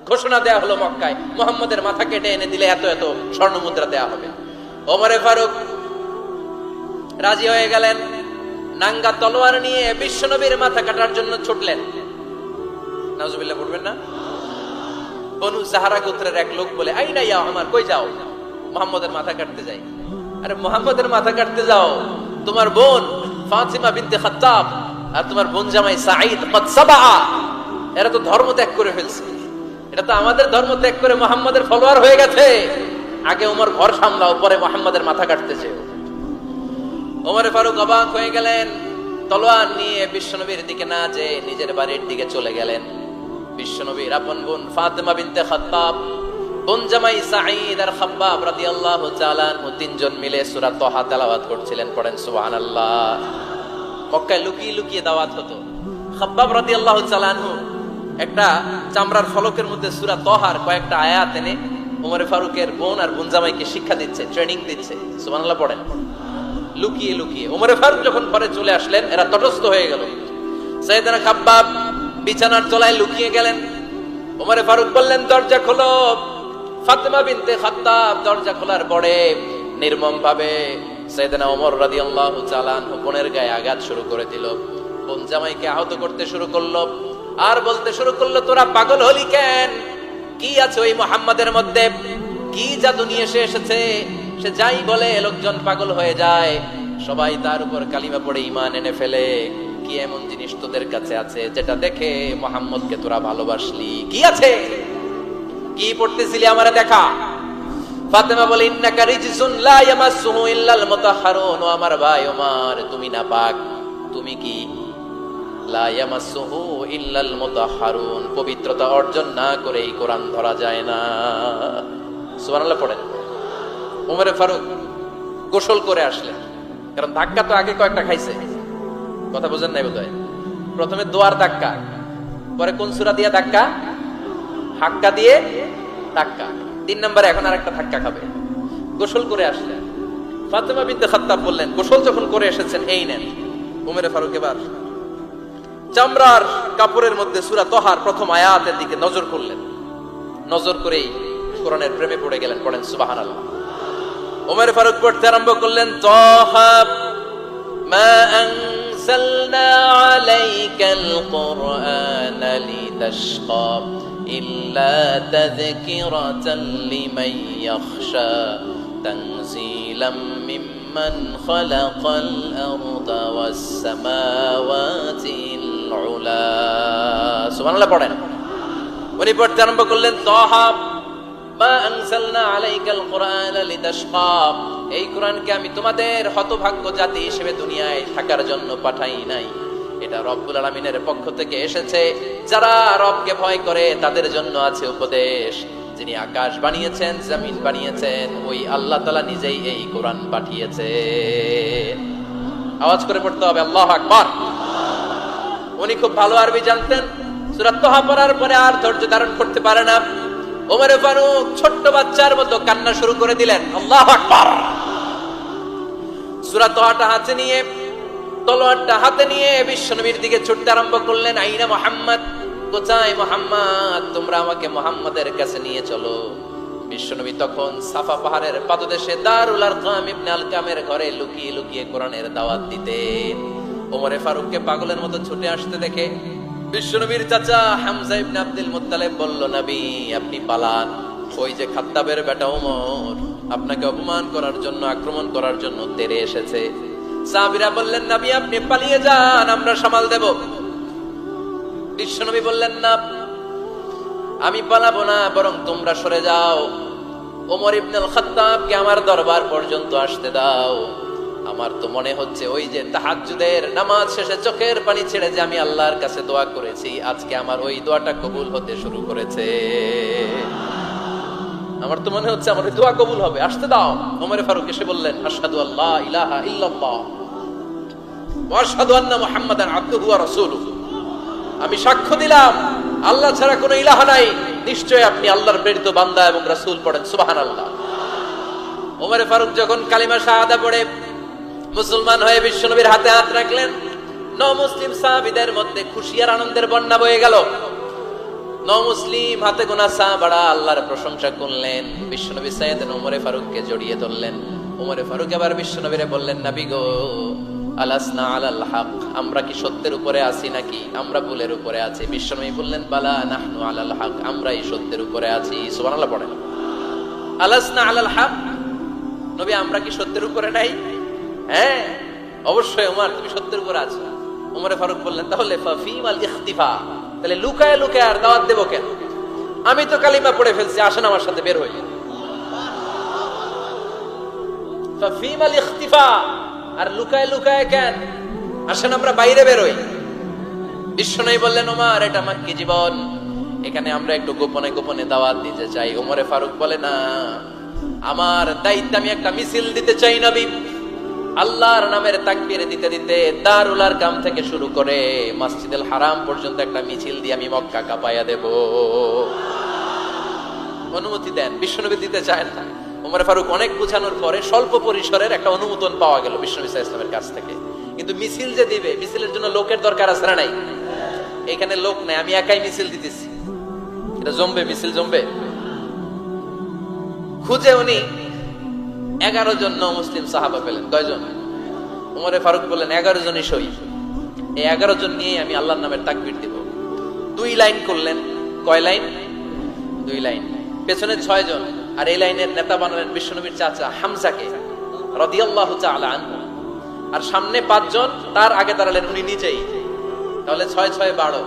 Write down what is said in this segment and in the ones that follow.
ঘোষণা দেয়া হলো মক্কায়, মুহাম্মদের মাথা কেটে এনে দিলে এত এত স্বর্ণ মুদ্রা দেয়া হবে। ওমরে ফারুক রাজি হয়ে গেলেন, নাঙ্গা তলোয়ার নিয়ে বিশ্বনবীর মাথা কাটার জন্য ছুটলেন। নাউজুবিল্লাহ পড়বেন না? বনু জাহরা গোত্রের এক লোক বলে, আইনা ইয়া আমার, কই যাও? মুহাম্মদের মাথা কাটতে যাই। আরে মুহাম্মদের মাথা কাটতে যাও? তোমার বোন ফাতিমা বিনতে খাত্তাব আর তোমার বোন জামাই সাঈদ কদ সাবা, এরা তো ধর্ম ত্যাগ করে ফেলছে, এটা তো আমাদের ধর্ম ত্যাগ করে মুহাম্মদের ফলোয়ার হয়ে গেছে। আগে ওমর ঘর সামলাও, পরে মুহাম্মদের মাথা কাটতেছে। ওমরে ফারুক অবাক হয়ে গেলেন, তলোয়ার নিয়ে বিশ্বনবীর দিকে না যেয়ে নিজের বাড়ির দিকে চলে গেলেন। বিশ্বনবীর আপন বোন ফাতিমা বিনতে খাত্তাব, বোন জামাই সাঈদ আর খাব্বাব রাদিয়াল্লাহু তাআলা আনহু তিনজন মিলে সূরা তাহা তেলাওয়াত করছিলেন। পড়েন সুবহানাল্লাহ। মক্কায় লুকিয়ে লুকিয়ে দাওয়াত হতো। খাব্বাব রাদিয়াল্লাহু তাআলা আনহু একটা চামড়ার ফলকের মধ্যে সূরা তাহার কয়েকটা আয়াত এনে ওমর ফারুকের বোন আর বোন জামাইকে শিক্ষা দিচ্ছে, ট্রেনিং দিচ্ছে। সুবহানাল্লাহ পড়েন। লুকিয়ে লুকিয়ে ওমর ফারুক যখন পরে চলে আসলেন, এরা তটস্থ হয়ে গেল। সাইয়েদনা খাব্বাব বিছানার তলায় লুকিয়ে গেলেন। ওমর ফারুক বললেন, দরজা খোলো। ফাতিমা বিনতে খাত্তাব দরজা খোলার পরে নির্মম ভাবে সাইয়েদনা ওমর রাদিয়াল্লাহু তাআলা আনহু বোনের গায়ে আঘাত শুরু করে দিল। বোন জামাইকে আহত করতে শুরু করলো আর বলতে শুরু করলো, তোরা পাগল হলি কেন? কি আছে ওই মুহাম্মাদের মধ্যে? কি জাদু নিয়ে এসেছে? সে যাই বলে লোকজন পাগল হয়ে যায়, সবাই তার উপর কালিমা পড়ে ঈমান এনে ফেলে। কি এমন জিনিস তোদের কাছে আছে যেটা দেখে মুহাম্মদকে তোরা ভালোবাসলি? কি আছে? কি পড়তেছিলি আমারে দেখা। ফাতেমা বলে, ইন্নাকা রিজসুন লা ইয়ামাসসুহু ইল্লাল মুতাহহারুন। ও আমার ভাই ওমর, তুমি নাপাক। তুমি কি? লা ইয়ামাসসুহু ইল্লাল মুতাহহারুন, পবিত্রতা অর্জন না করে এই কোরআন ধরা যায় না। সুবহানাল্লাহ পড়েন। ওমর ফারুক গোসল করে আসলেন, কারণ ধাক্কা তো আগে কয়েকটা খাইছে। কথা বুঝেন নাই বোধহয়? প্রথমে দোয়ার ধাক্কা, পরে কোন সূরা দিয়ে ধাক্কা? হাক্কা দিয়ে ধাক্কা। 3 নম্বরে এখন আরেকটা ধাক্কা খাবে। গোসল করে আসলেন। ফাতিমা বিনতে খাত্তাব বললেন, গোসল যখন করে এসেছেন, এই নেন। ওমর ফারুক এবার চামড়ার কাপড়ের মধ্যে সূরা তাহার প্রথম আয়াতের দিকে নজর করলেন। নজর করেই কোরআনের প্রেমে পড়ে গেলেন। পড়েন সুবহানাল্লাহ। ওমর ফারুক পড়তে আরম্ভ করলেন, তাহা মা আনজালনা আলাইকাল কুরআনা লিতাশকা ইল্লা তাযকিরাতান লিমান ইয়াখশা তানজিলাম মিম্মান খালাকাল আরদা ওয়াস সামাওয়াতিল উলা। সুবহানাল্লাহ পড়েন। উনি পড়তে আরম্ভ করলেন, তাহা মা আনজালনা আলাইকাল কুরআনা লিতাশকা, এই কোরআনকে আমি তোমাদের হতভাগ্য জাতি হিসেবে দুনিয়ায় থাকার জন্য পাঠাই নাই। এটা রব্বুল আলামিনের পক্ষ থেকে এসেছে। যারা রবকে ভয় করে তাদের জন্য আছে উপদেশ। যিনি আকাশ বানিয়েছেন, জমিন বানিয়েছেন, ওই আল্লাহ তাআলা নিজেই এই কোরআন পাঠিয়েছেন। আওয়াজ করে পড়তে হবে, আল্লাহু আকবার। উনি খুব ভালো আরবি জানতেন। সূরা তাহা পড়ার পরে আর ধৈর্য ধারণ করতে পারে না। ওমর ফারুক ছোট্ট বাচ্চার মতো কান্না শুরু করে দিলেন। আল্লাহু আকবার। সূরা তাহাটা হাতে নিয়ে, তলোয়ারটা হাতে নিয়ে বিশ্বনবীর দিকে ছুটতে আরম্ভ করলেন। আইনা মুহাম্মদ, কোথায় মুহাম্মদ? তোমরা আমাকে মুহাম্মাদের কাছে নিয়ে চলো। বিশ্বনবী তখন সাফা পাহাড়ের পাদদেশে দারুল আরকাম ইবনে আলকামের ঘরে লুকিয়ে লুকিয়ে কোরআনের দাওয়াত দিতেন। ওমর ফারুককে পাগলের মতো ছুটে আসতে দেখে বিশ্বনবীর চাচা হামজা ইবনে আব্দুল মুত্তালিব বলল, নবী আপনি পালান। ওই যে খাত্তাবের বেটা ওমর আপনাকে অপমান করার জন্য, আক্রমণ করার জন্য তেড়ে এসেছে। সাহাবীরা বললেন, নবী আপনি পালিয়ে যান, আমরা সামাল দেব। বিশ্বনবী বললেন, না আমি পালাবো না, বরং তোমরা সরে যাও। ওমর ইবনে আল খাত্তাবকে আমার দরবার পর্যন্ত আসতে দাও। আমার তো মনে হচ্ছে ওই যে তাহাজ্জুদের নামাজ শেষে চোখের পানি ছেড়ে যে আমি আল্লাহর কাছে দোয়া করেছি, আজকে আমার ওই দোয়াটা কবুল হতে শুরু করেছে। আমার তো মনে হচ্ছে আমার ওই দোয়া কবুল হবে, আসতে দাও। ওমর ফারুক এসে বললেন, আশহাদু আল্লা ইলাহা ইল্লাল্লাহ ওয়া আশহাদু আন্না মুহাম্মাদান আবদুহু ওয়া রাসূলুহু, আমি সাক্ষ্য দিলাম আল্লাহ ছাড়া কোনো ইলাহ নাই, নিশ্চয় আপনি আল্লাহর প্রেরিত বান্দা এবং রাসূল। পড়েন সুবহানাল্লাহ। ওমর ফারুক যখন কালিমা শাহাদা পড়ে মুসলমান হয়ে বিশ্বনবীর হাতে হাত রাখলেন, নও মুসলিম সাহাবীদের মধ্যে খুশি আর আনন্দের বন্যা বয়ে গেল। মুসলিম হাতে গোনা সাহাবারা আল্লাহর প্রশংসা করলেন। বিশ্বনবী সাইয়েদনা ওমরে ফারুককে জড়িয়ে ধরলেন। ওমরে ফারুক এবার বিশ্বনবীরে বললেন, নবী গো, আলাসনা আলাল হক, আমরা কি সত্যের উপরে আছি নাকি আমরা ভুলের উপরে আছি? বিশ্বনবী বললেন, বালা নাহনু আলাল হক, আমরাই সত্যের উপরে আছি। সুবহানাল্লাহ পড়েন। আলাসনা আলাল হক, নবী আমরা কি সত্যের উপরে নাই? হ্যাঁ অবশ্যই ওমর, তুমি সত্যের উপরে আছো। ওমরে ফারুক বললেন, তাহলে ফাফিমাল ইখতিফা, তাহলে লুকায় লুকায় আর দাওয়াত দেব কেন? আমি তো কালিমা পড়ে ফেলছি, আসেন আমার সাথে বের হই। ফাফিমাল ইখতিফা, আর লুকায় লুকায় কেন? আসেন আমরা বাইরে বের হই। বিশ্বনবী বললেন, ওমর এটা মাক্কি জীবন, এখানে আমরা একটু গোপনে গোপনে দাওয়াত দিতে চাই। ওমরে ফারুক বলে, না, আমার দায়িত্ব, আমি একটা মিছিল দিতে চাই নবী। আল্লাহর নামের তাকবীর দিতে দিতে দারুল আরকাম থেকে শুরু করে মসজিদুল হারাম পর্যন্ত একটা মিছিল দিয়ে আমি মক্কা কাঁপাইয়া দেব। অনুমতি দেন। বিশ্বনবী দিতে চায় না। ওমর ফারুক অনেক বুঝানোর পরে স্বল্প পরিসরের একটা অনুমোদন পাওয়া গেল বিশ্বনবী সাল্লাল্লাহু আলাইহি ওয়াসাল্লামের কাছ থেকে। কিন্তু মিছিল যে দিবে, মিছিলের জন্য লোকের দরকার আছে না নাই? এখানে লোক নাই, আমি একাই মিছিল দিতেছি। এটা জমবে, মিছিল জমবে। খুঁজে উনি 11 জন মুসলিম সাহাবা পেলেন। কয়জন? ওমরে ফারুক বললেন, 11 জনই সই। এই 11 জন নিয়ে আমি আল্লাহর নামের তাকবীর দিব। 2 লাইন করলেন। কয় লাইন? 2 লাইন। পেছনে 6 জন, আর এই লাইনের নেতা বানালেন বিশ্বনবীর চাচা হামজাকে রাদিয়াল্লাহু তাআলা আনহু। আর সামনে 5 জন, তার আগে দাঁড়ালেন উনি নিজেই। তাহলে 6 6 12।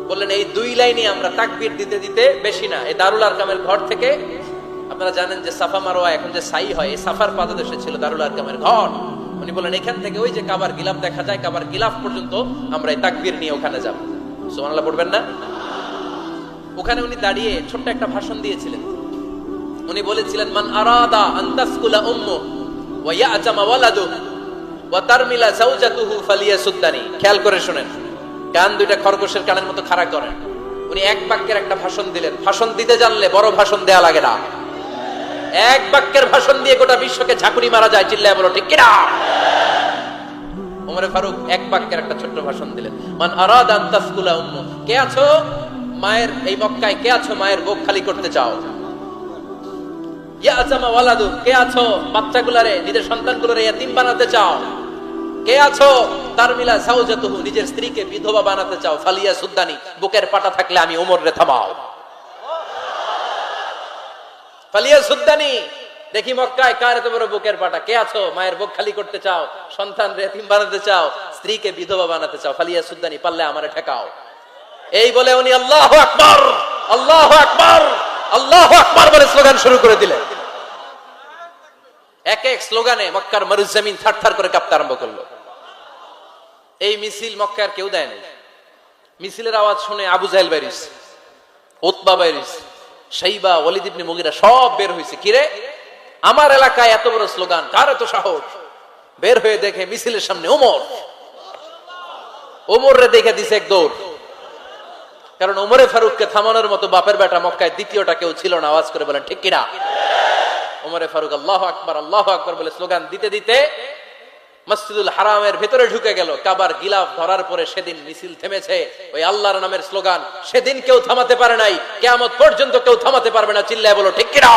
বললেন, এই 2 লাইনে আমরা তাকবীর দিতে দিতে, বেশি না, এই দারুল আরকামের ঘর থেকে, আপনারা জানেন যে সাফা মারওয়া এখন যে সাই হয়, এই সাফার পাদদেশে ছিল দারুল আরকামের ঘর। উনি বলেন, এখান থেকে ওই যে কাবার গিলাফ দেখা যায়, কাবার গিলাফ পর্যন্ত আমরা এই তাকবীর নিয়ে ওখানে যাব। সুবহানাল্লাহ পড়বেন না? ওখানে উনি দাঁড়িয়ে ছোট্ট একটা ভাষণ দিয়েছিলেন। উনি বলেছিলেন, মান আরাদা আন তাসকুলা উম্মু ওয়া ইয়াজামা ওয়ালাদু ওয়া তারমিলা যাওজাতুহু ফালিয়াসুদ্দানি। খেয়াল করে শুনেন, কান দুইটা খরগোশের কানের মতো খাড়া করেন। উনি এক বাক্যের একটা ভাষণ দিলেন। ভাষণ দিতে জানলে বড় ভাষণ দেয়া লাগে না। এক বাক্যের ভাষণ দিয়ে গোটা বিশ্বকে ঝাঁকুনি মারা যায়। চিল্লায় বলো ঠিক কিনা? ওমরে ফারুক এক বাক্যের একটা ছোট্ট ভাষণ দিলেন। মান আরাদা আন তাসকুলা উম্মু, কে আছো মায়ের এই মক্কায়, কে আছো মায়ের বুক খালি করতে চাও? ইয়াজামা ওয়ালাদু, কে আছো বাচ্চাগুলারে, নিজের সন্তানগুলোরে ইয়াতীম বানাতে চাও? কে আছো তারমিলা যাওজাতুহু, নিজের স্ত্রীকে বিধবা বানাতে চাও? ফালিয়াসুদ্দানি, বুকের পাটা থাকলে আমি ওমর রে থামাও। ফালিয়াসুদ্দানি, দেখি মক্কায় কার এত বড় বুকের পাটা। কে আছো মায়ের বুক খালি করতে চাও, সন্তান রে এতিম বানাতে চাও, স্ত্রীকে বিধবা বানাতে চাও? ফালিয়াসুদ্দানি, পারলে আমারে ঠেকাও। এই বলে উনি আল্লাহু আকবার, আল্লাহু আকবার, আল্লাহু আকবার বলে স্লোগান শুরু করে দিলেন। এক এক স্লোগানে মক্কার মরুজমিন থারথার করে কাঁপতে আরম্ভ করলো। এই মিছিল মক্কার কেউ দেয় নাই। মিছিলের আওয়াজ শুনে আবু জাহেল বাইরিস, উতবা বাইরিস, শাইবা, ওয়ালিদ ইবনে মুগিরা সব বের হয়েছে। কিরে, আমার এলাকায় এত বড় স্লোগান, কার এত সাহস? বের হয়ে দেখে মিছিলের সামনে ওমর। ওমর রে দেখে দিছে এক দৌড়। কারণ ওমরে ফারুককে থামানোর মতো বাপের বেটা মক্কায় দ্বিতীয়টা কেউ ছিল না। আওয়াজ করে বলেন ঠিক কিনা? ওমরে ফারুক আল্লাহু আকবার, আল্লাহু আকবার বলে স্লোগান দিতে দিতে মসজিদুল হারামের ভেতরে ঢুকে গেল। কাবার গিলাফ ধরার পরে সেদিন মিছিল থেমেছে। ওই আল্লাহর নামের স্লোগান সেদিন কেউ থামাতে পারে নাই, কিয়ামত পর্যন্ত কেউ থামাতে পারবে না। চিল্লায় বলো ঠিক কিনা?